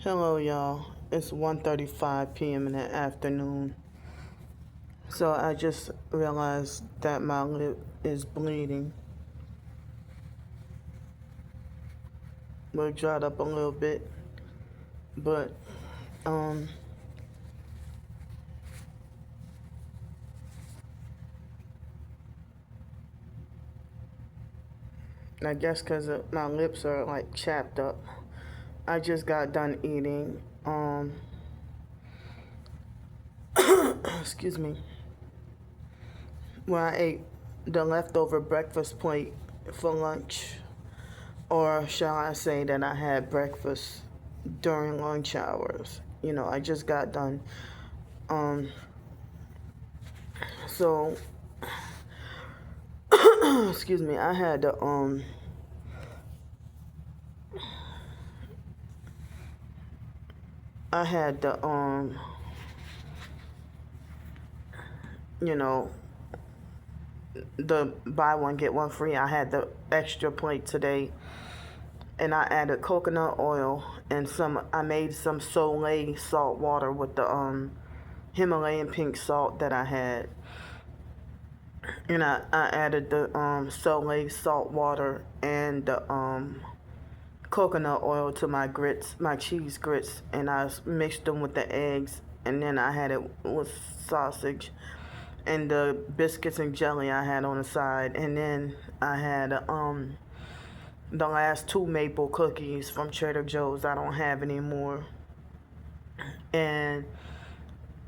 Hello, y'all. It's 1:35 p.m. in the afternoon. So I just realized that my lip is bleeding. Well, it dried up a little bit, but um, I guess because my lips are like chapped up. I just got done eating. Excuse me. When I ate the leftover breakfast plate for lunch, or shall I say that I had breakfast during lunch hours. I just got done. Um, so excuse me. I had the you know, the buy one get one free. I had the extra plate today, and I added coconut oil and some. I made some Soleil salt water with the Himalayan pink salt that I had, and I added the Soleil salt water and the coconut oil to my grits, my cheese grits, and I mixed them with the eggs, and then I had it with sausage and the biscuits and jelly I had on the side, and then I had the last two maple cookies from Trader Joe's. I don't have any more, and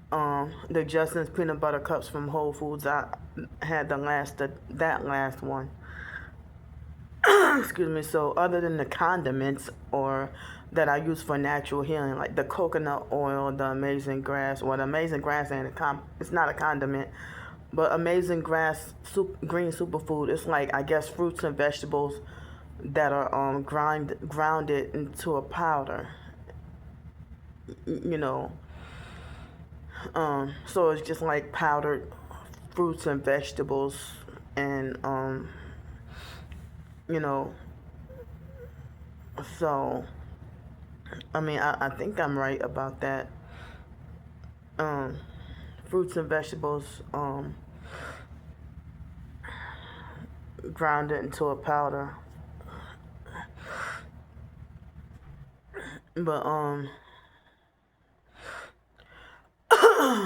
the Justin's peanut butter cups from Whole Foods. I had that last one. Excuse me. So other than the condiments or that I use for natural healing, like the coconut oil, the amazing grass, well, the amazing grass it's not a condiment, but amazing grass green superfood. It's like, I guess, fruits and vegetables that are grounded into a powder. You know, so it's just like powdered fruits and vegetables, and you know, so I mean, I think I'm right about that. Um, Fruits and vegetables grounded into a powder. But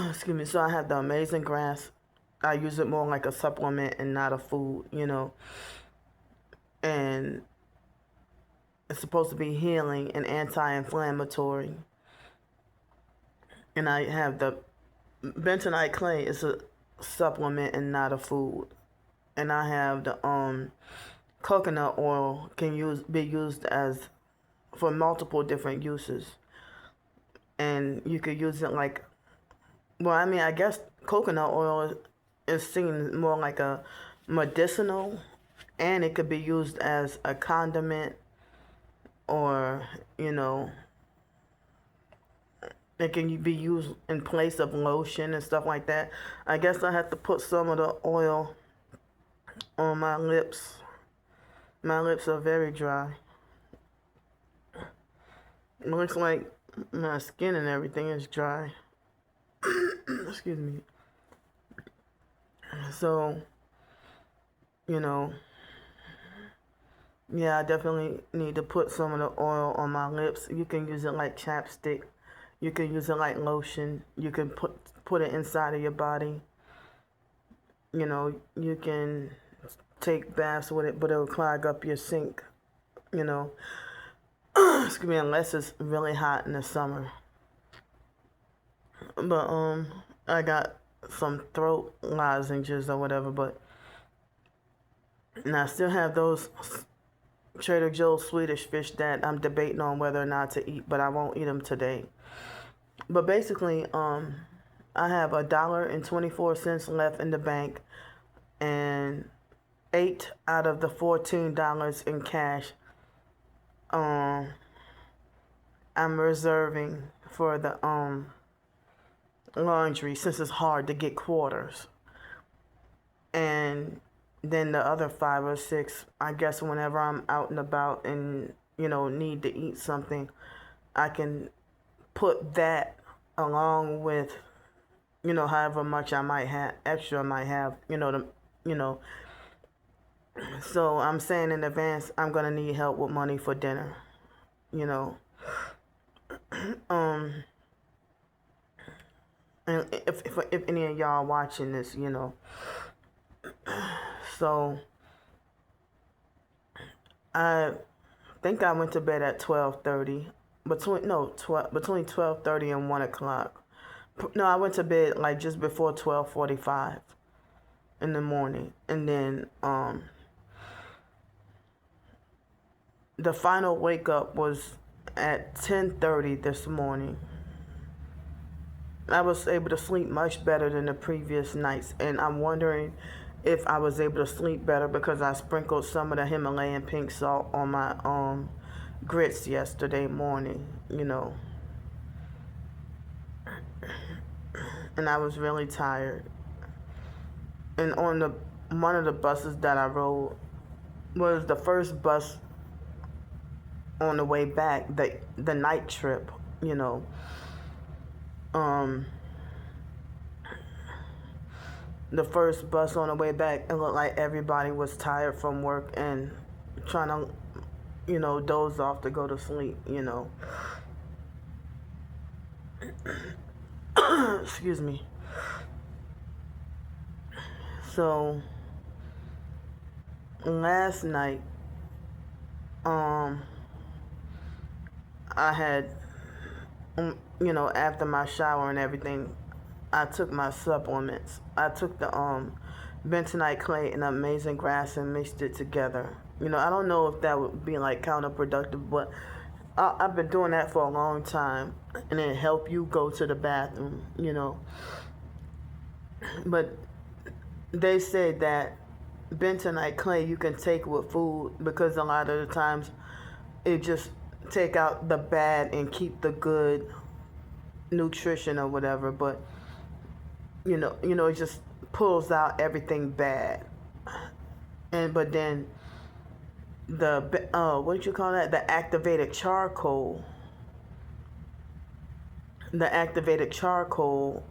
excuse me. So I have the amazing grass. I use it more like a supplement and not a food. And it's supposed to be healing and anti-inflammatory. And I have the bentonite clay. It's a supplement and not a food. And I have the coconut oil be used as for multiple different uses, and you could use it like, well, I mean, I guess coconut oil is seen more like a medicinal, and it could be used as a condiment, or it can be used in place of lotion and stuff like that. I guess I have to put some of the oil on my lips. My lips are very dry. It looks like my skin and everything is dry. Excuse me. So, you know, yeah, I definitely need to put some of the oil on my lips. You can use it like chapstick. You can use it like lotion. You can put it inside of your body. You can take baths with it, but it'll clog up your sink. Excuse me, unless it's really hot in the summer. But I got some throat lozenges or whatever, and I still have those Trader Joe's Swedish fish that I'm debating on whether or not to eat, but I won't eat them today. But basically, I have $1.24 left in the bank, and 8 out of the $14 in cash I'm reserving for the laundry, since it's hard to get quarters. And then the other 5 or 6, I guess, whenever I'm out and about and need to eat something, I can put that along with, however much I might have, extra I might have, you know. So I'm saying in advance, I'm gonna need help with money for dinner, you know. Um, and if any of y'all watching this, so I think I went to bed at 12:30, between 12:30 and 1 o'clock. No, I went to bed like just before 12:45 in the morning, and then the final wake up was at 10:30 this morning. I was able to sleep much better than the previous nights, and I'm wondering if I was able to sleep better because I sprinkled some of the Himalayan pink salt on my grits yesterday morning, and I was really tired. And on one of the buses that I rode was the first bus on the way back, the night trip, um the first bus on the way back. It looked like everybody was tired from work and trying to doze off to go to sleep. Excuse me. So last night I had after my shower and everything, I took my supplements. I took the bentonite clay and amazing grass and mixed it together. I don't know if that would be like counterproductive, but I've been doing that for a long time, and it help you go to the bathroom. But they said that bentonite clay you can take with food because a lot of the times it just take out the bad and keep the good nutrition or whatever. But it just pulls out everything bad. But then the what did you call that? The activated charcoal. The activated charcoal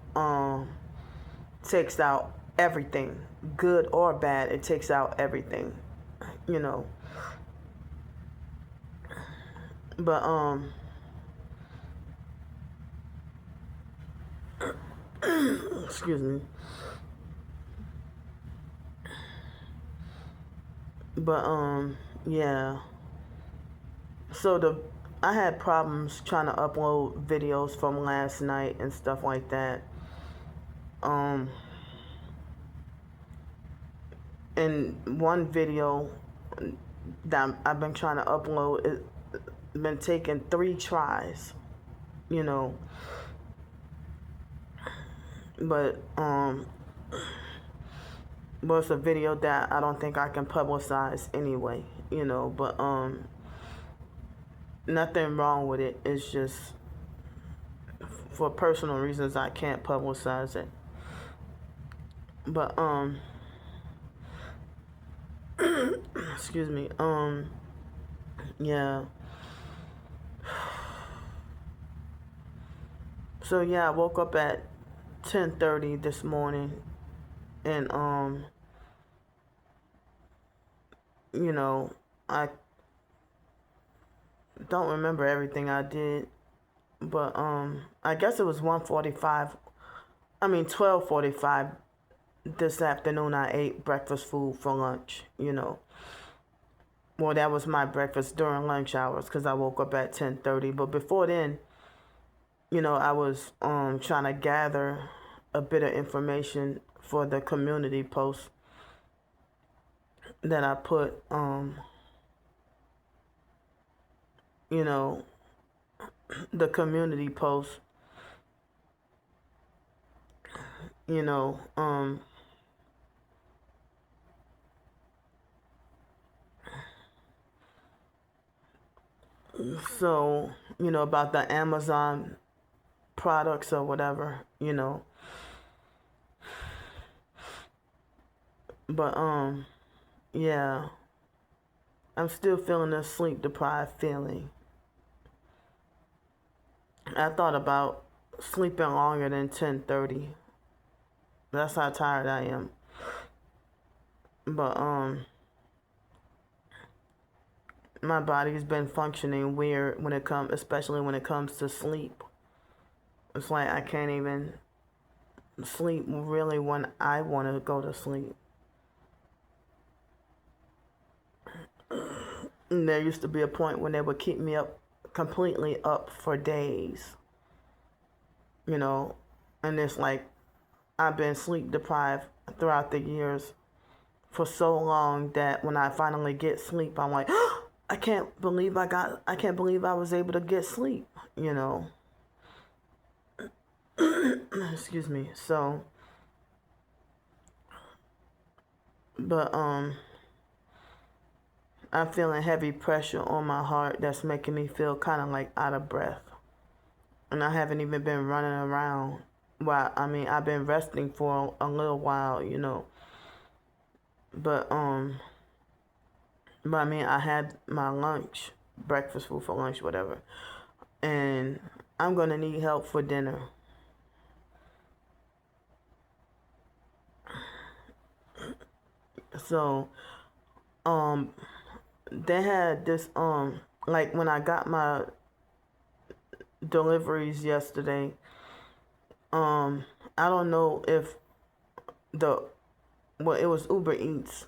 takes out everything, good or bad. It takes out everything, But excuse me. But yeah. So I had problems trying to upload videos from last night and stuff like that. And one video that I've been trying to upload, it's been taking 3 tries, but it's a video that I don't think I can publicize anyway, but nothing wrong with it. It's just for personal reasons I can't publicize it. But excuse me. Yeah. So yeah, I woke up at 10:30 this morning, and I don't remember everything I did, but I guess it was 12:45 this afternoon. I ate breakfast food for lunch, Well, that was my breakfast during lunch hours because I woke up at 10:30. But before then, I was trying to gather a bit of information for the community post that I put, the community post, so, about the Amazon products or whatever, But, yeah, I'm still feeling a sleep deprived feeling. I thought about sleeping longer than 10:30. That's how tired I am. But my body's been functioning weird when it comes, especially when it comes to sleep. It's like I can't even sleep really when I want to go to sleep. And there used to be a point when they would keep me up completely up for days, you know, and it's like I've been sleep deprived throughout the years for so long that when I finally get sleep, I'm like, I can't believe I was able to get sleep, you know. Excuse me. So, but I'm feeling heavy pressure on my heart that's making me feel kind of like out of breath. And I haven't even been running around. Well, I mean, I've been resting for a little while, you know. But I mean, I had my lunch, breakfast food for lunch, whatever. And I'm going to need help for dinner. So, they had this, like when I got my deliveries yesterday, I don't know if it was Uber Eats.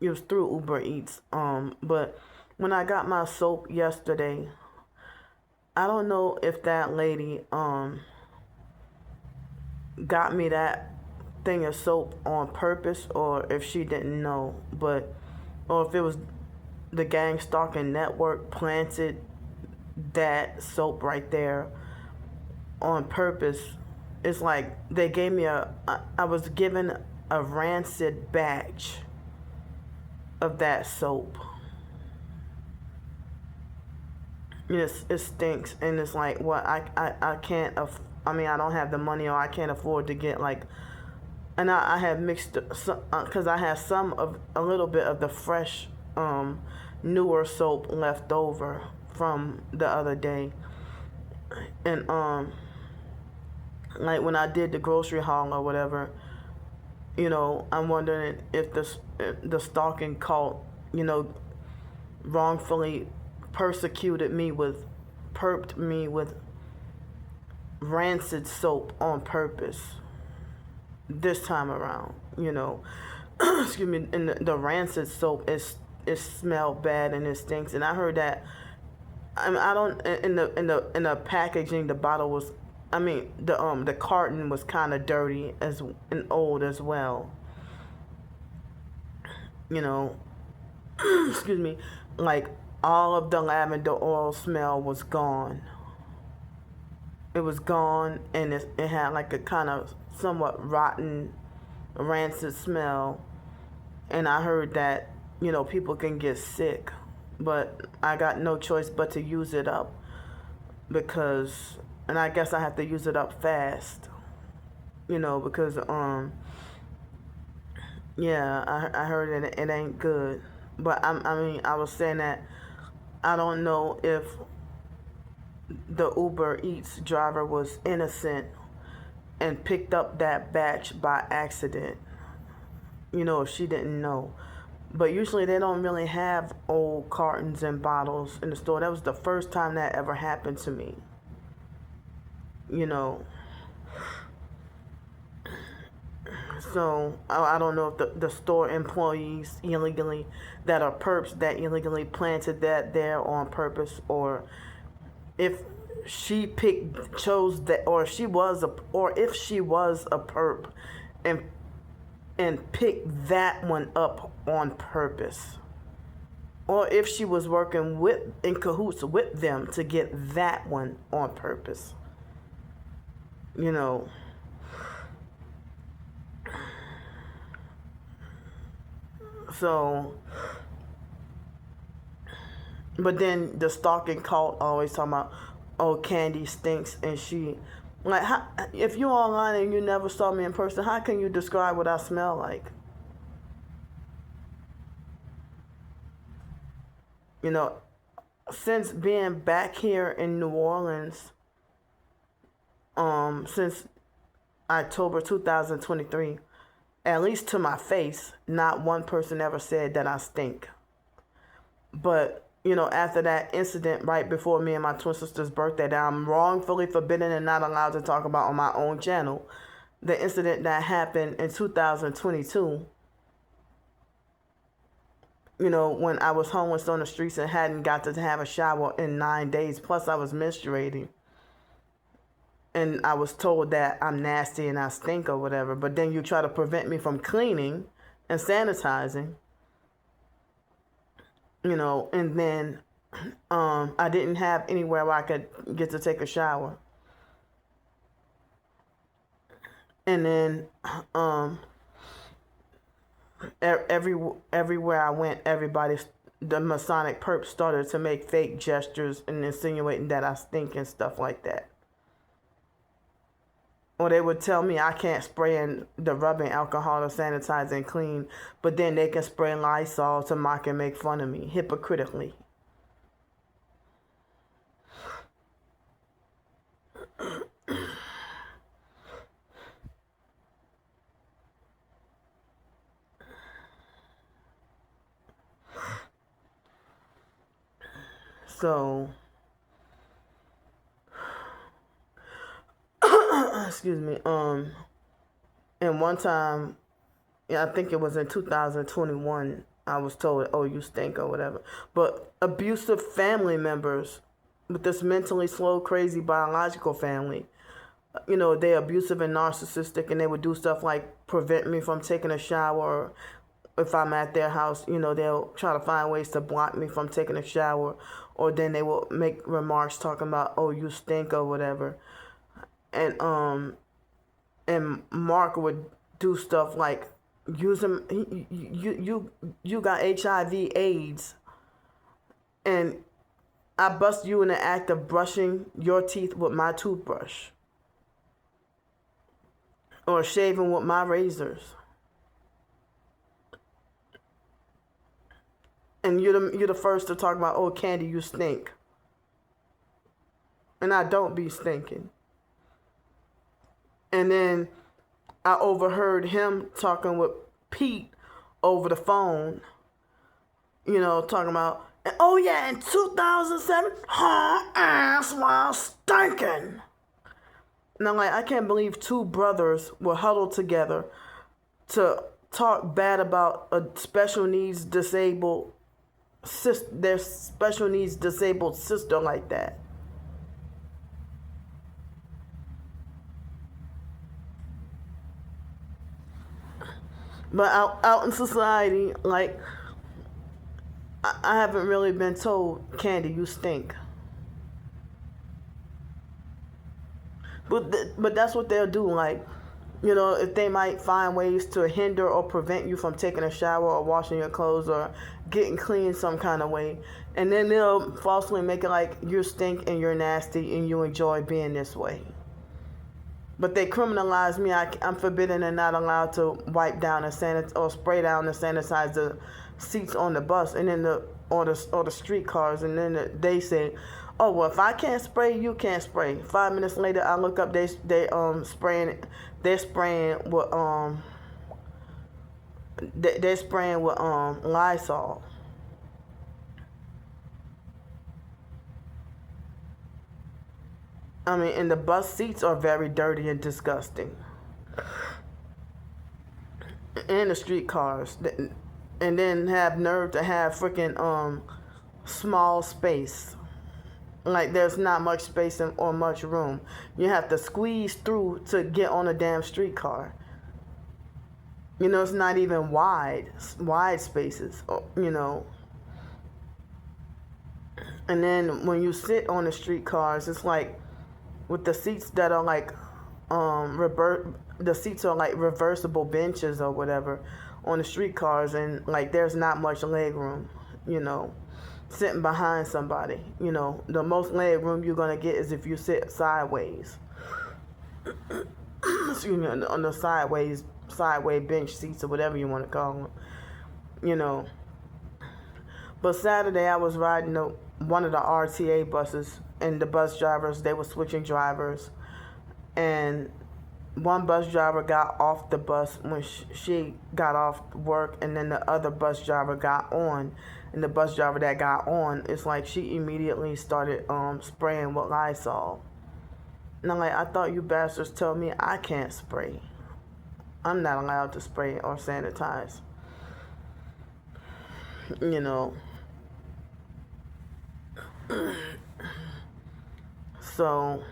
It was through Uber Eats. But when I got my soap yesterday, I don't know if that lady, got me that thing of soap on purpose or if she didn't know, or if it was the gang stalking network planted that soap right there on purpose. It's like they gave me I was given a rancid batch of that soap. It stinks, and it's like, what, I can't, I mean, I don't have the money, or I can't afford to get like, and I had mixed some, because I had a little bit of the fresh, newer soap left over from the other day. And like when I did the grocery haul or whatever, you know, I'm wondering if the stalking cult, you know, wrongfully perped me with rancid soap on purpose this time around, you know. Excuse me. And the rancid soap it smelled bad and it stinks. And I heard that, I mean, I don't, in the packaging, the bottle was, I mean, the carton was kind of dirty and old as well, you know. Excuse me. Like all of the lavender oil smell was gone. It was gone, and it had like a kind of somewhat rotten, rancid smell. And I heard that, you know, people can get sick, but I got no choice but to use it up because, and I guess I have to use it up fast, you know, because yeah, I heard it ain't good. But I mean, I was saying that I don't know if the Uber Eats driver was innocent and picked up that batch by accident. You know, if she didn't know. But usually they don't really have old cartons and bottles in the store. That was the first time that ever happened to me. You know. So I don't know if the store employees illegally, that are perps that illegally planted that there on purpose, or if she chose that, or if she was a perp and picked that one up on purpose, or if she was working in cahoots with them to get that one on purpose, you know. So, but then the stalking cult always talking about, oh, Candy stinks, and she, like, how, if you online and you never saw me in person, how can you describe what I smell like? You know, since being back here in New Orleans, since October 2023, at least to my face, not one person ever said that I stink. But, after that incident right before me and my twin sister's birthday that I'm wrongfully forbidden and not allowed to talk about on my own channel, the incident that happened in 2022, when I was homeless on the streets and hadn't got to have a shower in 9 days, plus I was menstruating. And I was told that I'm nasty and I stink or whatever. But then you try to prevent me from cleaning and sanitizing. And then I didn't have anywhere where I could get to take a shower. And then everywhere I went, the Masonic perps started to make fake gestures and insinuating that I stink and stuff like that. Or they would tell me I can't spray in the rubbing alcohol to sanitize and clean, but then they can spray Lysol to mock and make fun of me, hypocritically. So, excuse me, and one time, I think it was in 2021, I was told, oh, you stink or whatever. But abusive family members with this mentally slow, crazy biological family, they're abusive and narcissistic, and they would do stuff like prevent me from taking a shower. If I'm at their house, they'll try to find ways to block me from taking a shower, or then they will make remarks talking about, oh, you stink or whatever. And Mark would do stuff like you got HIV/AIDS, and I bust you in the act of brushing your teeth with my toothbrush, or shaving with my razors. And you're the first to talk about, oh, Candy, you stink. And I don't be stinking. And then I overheard him talking with Pete over the phone, talking about, oh yeah, in 2007, her ass was stinking. And I'm like, I can't believe two brothers were huddled together to talk bad about their special needs disabled sister like that. But out in society, like, I haven't really been told, Candy, you stink. But that's what they'll do. Like, if they might find ways to hinder or prevent you from taking a shower or washing your clothes or getting clean some kind of way. And then they'll falsely make it like you stink and you're nasty and you enjoy being this way. But they criminalize me. I'm forbidden and not allowed to wipe down and or spray down and sanitize the seats on the bus and then or the streetcars. And then they say, oh, well, if I can't spray, you can't spray. 5 minutes later, I look up, they're spraying with Lysol. I mean, and the bus seats are very dirty and disgusting. And the streetcars. And then have nerve to have freaking small space. Like, there's not much space or much room. You have to squeeze through to get on a damn streetcar. It's not even wide spaces, And then when you sit on the streetcars, it's like, with the seats that are like, the seats are like reversible benches or whatever on the streetcars, and like there's not much leg room, sitting behind somebody. The most leg room you're gonna get is if you sit sideways. Excuse me, on the sideway bench seats or whatever you want to call them. But Saturday I was riding one of the RTA buses, and the bus drivers, they were switching drivers, and one bus driver got off the bus when she got off work, and then the other bus driver got on, and the bus driver that got on, it's like she immediately started spraying with Lysol. And I'm like, I thought you bastards told me I can't spray. I'm not allowed to spray or sanitize. You know. So,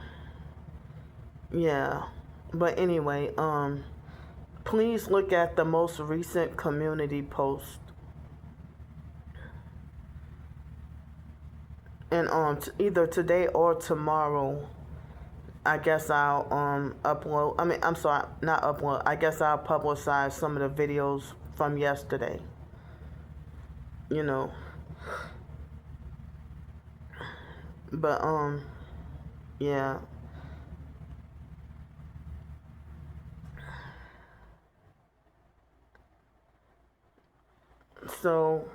yeah. But anyway, please look at the most recent community post. And either today or tomorrow, I guess I'll upload. I mean, I'm sorry, not upload. I guess I'll publicize some of the videos from yesterday. You know. But yeah. So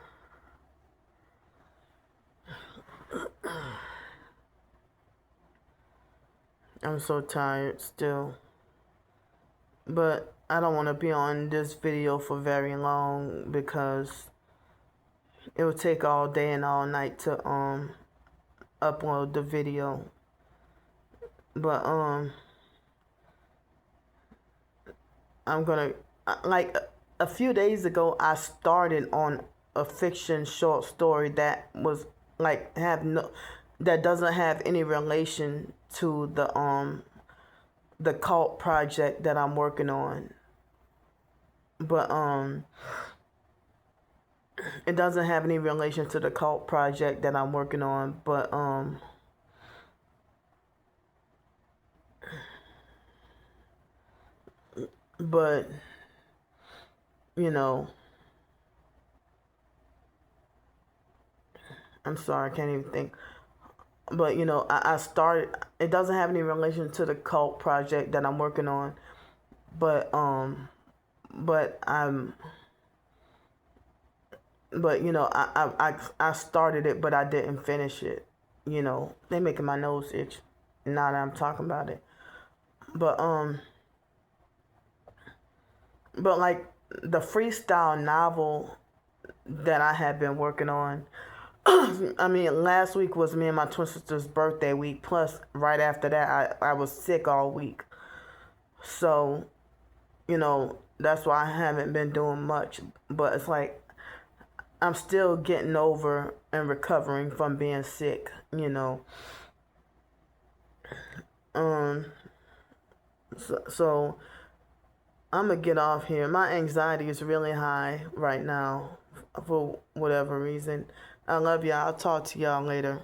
I'm so tired still. But I don't want to be on this video for very long because it will take all day and all night to upload the video. But I'm gonna, like, a few days ago I started on a fiction short story that was like that doesn't have any relation to the cult project that I'm working on. But it doesn't have any relation to the cult project that I'm working on, but you know, I'm sorry, I can't even think. But you know, I started. It doesn't have any relation to the cult project that I'm working on, but you know, I started it, but I didn't finish it. You know, they making my nose itch now that I'm talking about it. But like the freestyle novel that I had been working on. I mean, last week was me and my twin sister's birthday week. Plus, right after that, I was sick all week. So, you know, that's why I haven't been doing much. But it's like I'm still getting over and recovering from being sick, you know. So I'm going to get off here. My anxiety is really high right now for whatever reason. I love y'all. I'll talk to y'all later.